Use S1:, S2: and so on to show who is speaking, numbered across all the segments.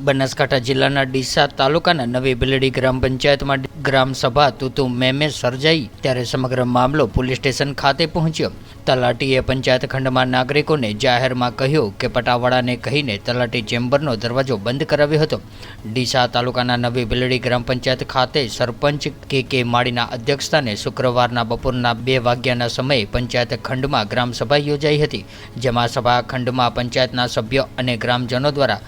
S1: બનાસકાંઠા જિલ્લાના ડીસા તાલુકાના નવી બિલડી ગ્રામ પંચાયતમાં ગ્રામસભા તૂતુ મેમે સર્જાઈ ત્યારે સમગ્ર મામલો પોલીસ સ્ટેશન ખાતે પહોંચ્યો। તલાટીએ પંચાયત ખંડમાં નાગરિકોને જાહેરમાં કહ્યું કે પટાવાળાને કહીને તલાટી ચેમ્બરનો દરવાજો બંધ કરાવ્યો હતો। ડીસા તાલુકાના નવી બિલડી ગ્રામ પંચાયત ખાતે સરપંચ કે માળીના અધ્યક્ષસ્થાને શુક્રવારના બપોરના 2 વાગ્યાના સમયે પંચાયત ખંડમાં ગ્રામસભા યોજાઈ હતી, જેમાં સભા ખંડમાં પંચાયતના સભ્યો અને ગ્રામજનો દ્વારા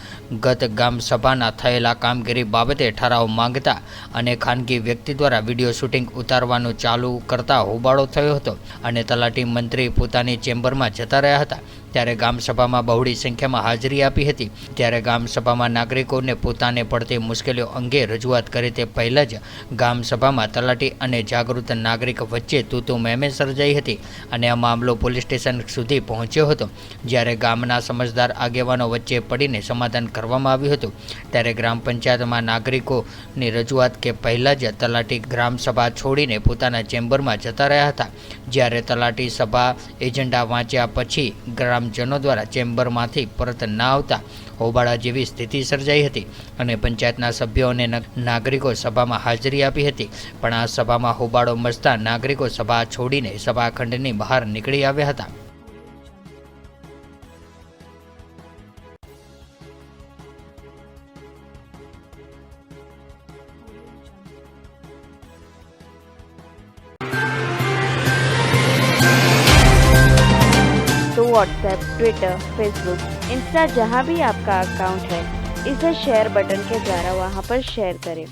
S1: ગત ગ્રામસભાના થયેલા કામગીરી બાબતે ઠરાવ માંગતા અને ખાનગી વ્યક્તિ દ્વારા વિડીયો શૂટિંગ ઉતારવાનું ચાલુ કરતા હોબાળો થયો હતો અને તલાટી મંત્રી પોતાની ચેમ્બરમાં જતા રહ્યા હતા। ત્યારે ગ્રામસભામાં બહોળી સંખ્યામાં હાજરી આપી હતી। ત્યારે ગ્રામસભામાં નાગરિકોને પોતાને પડતી મુશ્કેલીઓ અંગે રજૂઆત કરી તે પહેલાં જ ગ્રામસભામાં તલાટી અને જાગૃત નાગરિક વચ્ચે તૂતુ મેમે સર્જાઈ હતી અને આ મામલો પોલીસ સ્ટેશન સુધી પહોંચ્યો હતો, જ્યારે ગામના સમજદાર આગેવાનો વચ્ચે પડીને સમાધાન કરવામાં આવ્યું હતું। ત્યારે ગ્રામ પંચાયતમાં નાગરિકોની રજૂઆત કે પહેલાં જ તલાટી ગ્રામસભા છોડીને પોતાના ચેમ્બરમાં જતા રહ્યા હતા, જ્યારે તલાટી સભા એજન્ડા વાંચ્યા પછી ગ્રામજનો દ્વારા ચેમ્બરમાંથી પરત ના આવતા હોબાળા જેવી સ્થિતિ સર્જાઈ હતી અને પંચાયતના સભ્યો અને નાગરિકો સભામાં હાજરી આપી હતી, પણ આ સભામાં હોબાળો મચતા નાગરિકો સભા છોડીને સભાખંડની બહાર નીકળી આવ્યા હતા।
S2: तो व्हाट्सएप, ट्विटर, फेसबुक, इंस्टा जहाँ भी आपका अकाउंट है, इसे शेयर बटन के द्वारा वहाँ पर शेयर करें।